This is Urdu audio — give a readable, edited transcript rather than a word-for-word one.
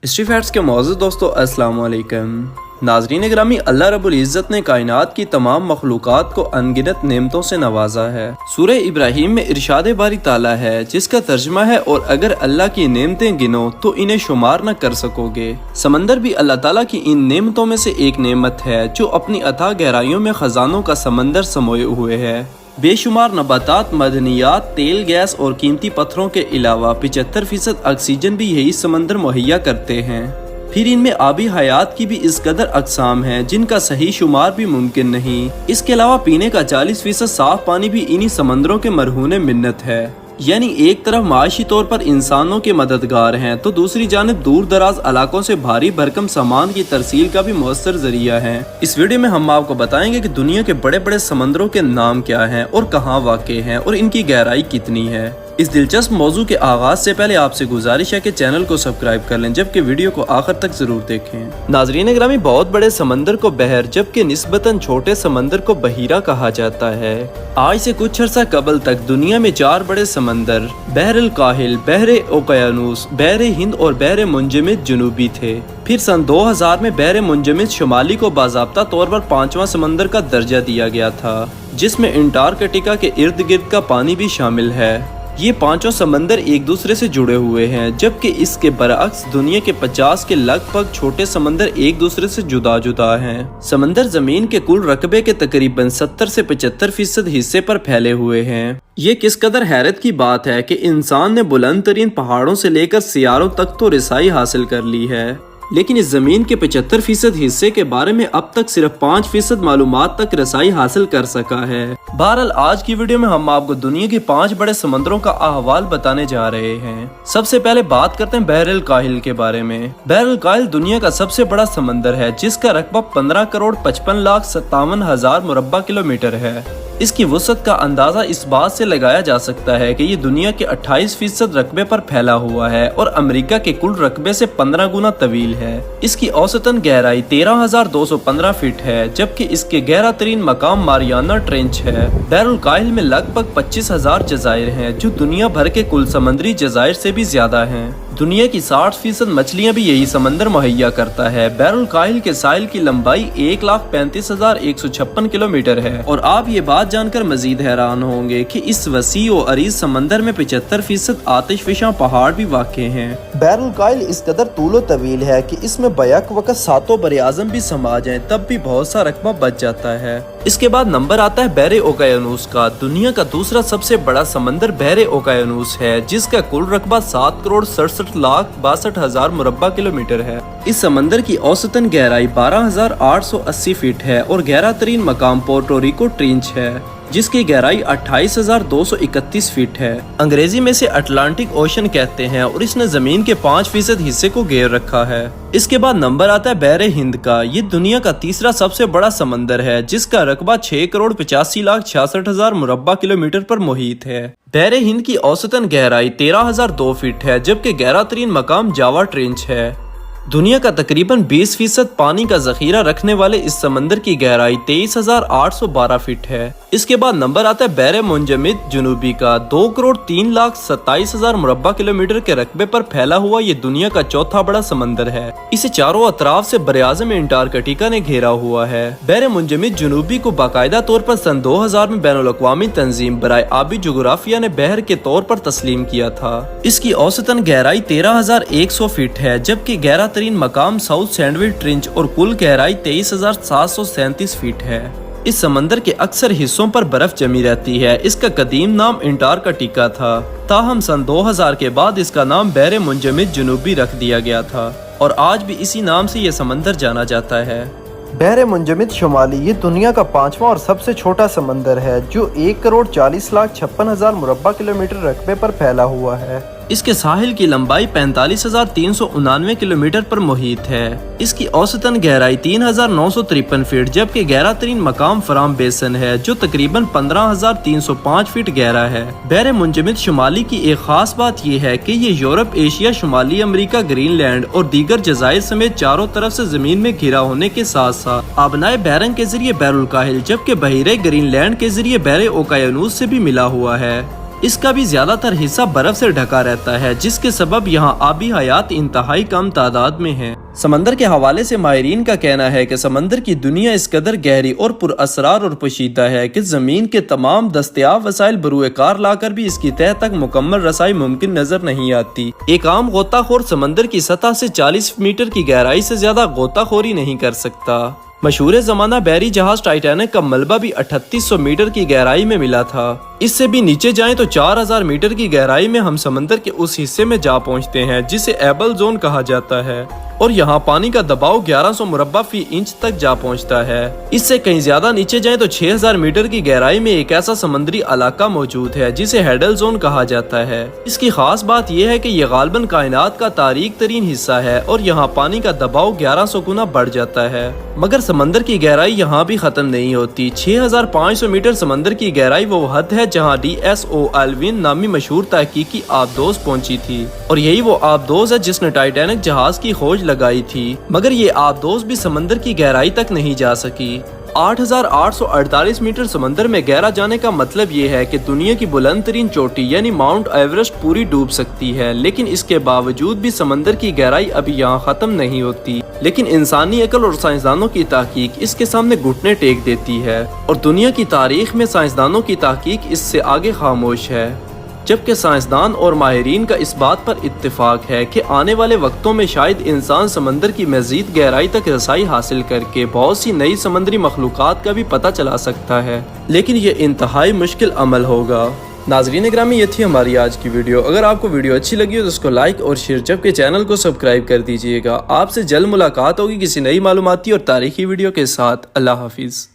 ہسٹری فیکٹس کے معزز دوستو السلام علیکم ناظرین گرامی، اللہ رب العزت نے کائنات کی تمام مخلوقات کو انگنت نعمتوں سے نوازا ہے۔ سورہ ابراہیم میں ارشاد باری تعالیٰ ہے جس کا ترجمہ ہے اور اگر اللہ کی نعمتیں گنو تو انہیں شمار نہ کر سکو گے۔ سمندر بھی اللہ تعالیٰ کی ان نعمتوں میں سے ایک نعمت ہے جو اپنی اتھاہ گہرائیوں میں خزانوں کا سمندر سموئے ہوئے ہے۔ بے شمار نباتات، معدنیات، تیل، گیس اور قیمتی پتھروں کے علاوہ 75% آکسیجن بھی یہی سمندر مہیا کرتے ہیں۔ پھر ان میں آبی حیات کی بھی اس قدر اقسام ہیں جن کا صحیح شمار بھی ممکن نہیں۔ اس کے علاوہ پینے کا 40% صاف پانی بھی انہی سمندروں کے مرہون منت ہے۔ یعنی ایک طرف معاشی طور پر انسانوں کے مددگار ہیں تو دوسری جانب دور دراز علاقوں سے بھاری بھرکم سامان کی ترسیل کا بھی مؤثر ذریعہ ہے۔ اس ویڈیو میں ہم آپ کو بتائیں گے کہ دنیا کے بڑے بڑے سمندروں کے نام کیا ہیں اور کہاں واقع ہیں اور ان کی گہرائی کتنی ہے۔ اس دلچسپ موضوع کے آغاز سے پہلے آپ سے گزارش ہے کہ چینل کو سبسکرائب کر لیں جبکہ ویڈیو کو آخر تک ضرور دیکھیں۔ ناظرین گرامی، بہت بڑے سمندر کو بحر جبکہ نسبتاً چھوٹے سمندر کو بحیرہ کہا جاتا ہے۔ آج سے کچھ عرصہ قبل تک دنیا میں 4 بڑے سمندر بحر الکاہل، بحر اوقیانوس، بحر ہند اور بحر منجمد جنوبی تھے۔ پھر سن 2000 میں بحر منجمد شمالی کو باضابطہ طور پر 5واں سمندر کا درجہ دیا گیا تھا جس میں انٹارکٹیکا کے ارد گرد کا پانی بھی شامل ہے۔ یہ 5 سمندر ایک دوسرے سے جڑے ہوئے ہیں جبکہ اس کے برعکس دنیا کے 50 کے لگ بھگ چھوٹے سمندر ایک دوسرے سے جدا جدا ہیں۔ سمندر زمین کے کل رقبے کے تقریباً 70 سے 75% حصے پر پھیلے ہوئے ہیں۔ یہ کس قدر حیرت کی بات ہے کہ انسان نے بلند ترین پہاڑوں سے لے کر سیاروں تک تو رسائی حاصل کر لی ہے، لیکن اس زمین کے 75% حصے کے بارے میں اب تک صرف 5% معلومات تک رسائی حاصل کر سکا ہے۔ بہرحال آج کی ویڈیو میں ہم آپ کو دنیا کے 5 بڑے سمندروں کا احوال بتانے جا رہے ہیں۔ سب سے پہلے بات کرتے ہیں بحر الکاہل کے بارے میں۔ بحر الکاہل دنیا کا سب سے بڑا سمندر ہے جس کا رقبہ 15,55,57,000 مربع کلومیٹر ہے۔ اس کی وسعت کا اندازہ اس بات سے لگایا جا سکتا ہے کہ یہ دنیا کے 28% رقبے پر پھیلا ہوا ہے اور امریکہ کے کل رقبے سے 15 گنا طویل ہے۔ اس کی اوسطاً گہرائی 13,215 فٹ ہے جبکہ اس کے گہرا ترین مقام ماریانا ٹرینچ ہے۔ بحر الکاہل میں لگ بھگ 25,000 جزائر ہیں جو دنیا بھر کے کل سمندری جزائر سے بھی زیادہ ہیں۔ دنیا کی 60% مچھلیاں بھی یہی سمندر مہیا کرتا ہے۔ بحر الکاہل کے ساحل کی لمبائی 1,35,156 کلومیٹر ہے اور آپ یہ بات جان کر مزید حیران ہوں گے کہ اس وسیع و عریض سمندر میں 75% آتش فشاں پہاڑ بھی واقع ہیں۔ بحر الکاہل اس قدر طول و طویل ہے کہ اس میں بیک وقت 7 براعظم بھی سما جائیں تب بھی بہت سا رقبہ بچ جاتا ہے۔ اس کے بعد نمبر آتا ہے بحر اوقیانوس کا۔ دنیا کا دوسرا سب سے بڑا سمندر بحر اوقیانوس ہے جس کا کل رقبہ 7,67,62,000 مربع کلومیٹر ہے۔ اس سمندر کی اوسطاً گہرائی 12,880 فٹ ہے اور گہرا ترین مقام پورٹو ریکو ٹرینچ ہے جس کی گہرائی 28,231 فٹ ہے۔ انگریزی میں سے اٹلانٹک اوشن کہتے ہیں اور اس نے زمین کے 5% حصے کو گھیر رکھا ہے۔ اس کے بعد نمبر آتا ہے بحر ہند کا۔ یہ دنیا کا تیسرا سب سے بڑا سمندر ہے جس کا رقبہ 6,85,66,000 مربع کلومیٹر پر محیط ہے۔ بحر ہند کی اوسطاً گہرائی 13,002 فٹ ہے جبکہ گہرا ترین مقام جاوا ٹرینچ ہے۔ دنیا کا تقریباً 20% پانی کا ذخیرہ رکھنے والے اس سمندر کی گہرائی 23,812 فٹ ہے۔ اس کے بعد نمبر آتا ہے بحر منجمد جنوبی کا۔ 2,03,27,000 مربع کلومیٹر کے رقبے پر پھیلا ہوا یہ دنیا کا چوتھا بڑا سمندر ہے۔ اسے چاروں اطراف سے براعظم انٹارکٹیکا نے گھیرا ہوا ہے۔ بحر منجمد جنوبی کو باقاعدہ طور پر سن 2000 میں بین الاقوامی تنظیم برائے آبی جغرافیہ نے بحر کے طور پر تسلیم کیا تھا۔ اس کی اوسطاً گہرائی 13,100 فٹ ہے جبکہ گہرا ترین مقام ساؤتھ سینڈوچ ٹرینچ اور کل گہرائی 23,737 فٹ ہے۔ اس سمندر کے اکثر حصوں پر برف جمی رہتی ہے۔ اس کا قدیم نام انٹارکٹیکا تھا، تاہم سن 2000 کے بعد اس کا نام بحر منجمد جنوبی رکھ دیا گیا تھا اور آج بھی اسی نام سے یہ سمندر جانا جاتا ہے۔ بحر منجمد شمالی یہ دنیا کا 5واں اور سب سے چھوٹا سمندر ہے جو 1,40,56,000 مربع کلومیٹر رقبے پر پھیلا ہوا ہے۔ اس کے ساحل کی لمبائی 45,399 کلومیٹر پر محیط ہے۔ اس کی اوسطاً گہرائی 3,953 فٹ جبکہ گہرا ترین مقام فرام بیسن ہے جو تقریباً 15,305 فٹ گہرا ہے۔ بحر منجمد شمالی کی ایک خاص بات یہ ہے کہ یہ یورپ، ایشیا، شمالی امریکہ، گرین لینڈ اور دیگر جزائر سمیت چاروں طرف سے زمین میں گھرا ہونے کے ساتھ ساتھ آبنائے بیرنگ کے ذریعے بحر الکاہل جبکہ بحیرہ گرین لینڈ کے ذریعے بحر اوقیانوس سے بھی ملا ہوا ہے۔ اس کا بھی زیادہ تر حصہ برف سے ڈھکا رہتا ہے، جس کے سبب یہاں آبی حیات انتہائی کم تعداد میں ہیں۔ سمندر کے حوالے سے ماہرین کا کہنا ہے کہ سمندر کی دنیا اس قدر گہری اور پر اسرار اور پوشیدہ ہے کہ زمین کے تمام دستیاب وسائل بروئے کار لا کر بھی اس کی تہہ تک مکمل رسائی ممکن نظر نہیں آتی۔ ایک عام غوطہ خور سمندر کی سطح سے 40 میٹر کی گہرائی سے زیادہ غوطہ خوری نہیں کر سکتا۔ مشہور زمانہ بحری جہاز ٹائٹینک کا ملبہ بھی 3800 میٹر کی گہرائی میں ملا تھا۔ اس سے بھی نیچے جائیں تو 4000 میٹر کی گہرائی میں ہم سمندر کے اس حصے میں جا پہنچتے ہیں جسے ایبل زون کہا جاتا ہے، اور یہاں پانی کا دباؤ 1100 مربع فی انچ تک جا پہنچتا ہے۔ اس سے کہیں زیادہ نیچے جائیں تو 6000 میٹر کی گہرائی میں ایک ایسا سمندری علاقہ موجود ہے جسے ہیڈل زون کہا جاتا ہے۔ اس کی خاص بات یہ ہے کہ یہ غالباً کائنات کا تاریک ترین حصہ ہے اور یہاں پانی کا دباؤ 1100 گنا بڑھ جاتا ہے۔ مگر سمندر کی گہرائی یہاں بھی ختم نہیں ہوتی۔ 6500 میٹر سمندر کی گہرائی وہ حد ہے جہاں DSO الوین نامی مشہور تحقیقی آبدوز پہنچی تھی، اور یہی وہ آبدوز ہے جس نے ٹائٹینک جہاز کی کھوج لگائی تھی، مگر یہ آبدوز بھی سمندر کی گہرائی تک نہیں جا سکی۔ 8848 میٹر سمندر میں گہرا جانے کا مطلب یہ ہے کہ دنیا کی بلند ترین چوٹی یعنی ماؤنٹ ایورسٹ پوری ڈوب سکتی ہے، لیکن اس کے باوجود بھی سمندر کی گہرائی ابھی یہاں ختم نہیں ہوتی۔ لیکن انسانی عقل اور سائنسدانوں کی تحقیق اس کے سامنے گھٹنے ٹیک دیتی ہے، اور دنیا کی تاریخ میں سائنسدانوں کی تحقیق اس سے آگے خاموش ہے، جبکہ سائنسدان اور ماہرین کا اس بات پر اتفاق ہے کہ آنے والے وقتوں میں شاید انسان سمندر کی مزید گہرائی تک رسائی حاصل کر کے بہت سی نئی سمندری مخلوقات کا بھی پتہ چلا سکتا ہے، لیکن یہ انتہائی مشکل عمل ہوگا۔ ناظرین گرامی، یہ تھی ہماری آج کی ویڈیو۔ اگر آپ کو ویڈیو اچھی لگی ہو تو اس کو لائک اور شیئر، جبکہ چینل کو سبسکرائب کر دیجئے گا۔ آپ سے جلد ملاقات ہوگی کسی نئی معلوماتی اور تاریخی ویڈیو کے ساتھ۔ اللہ حافظ۔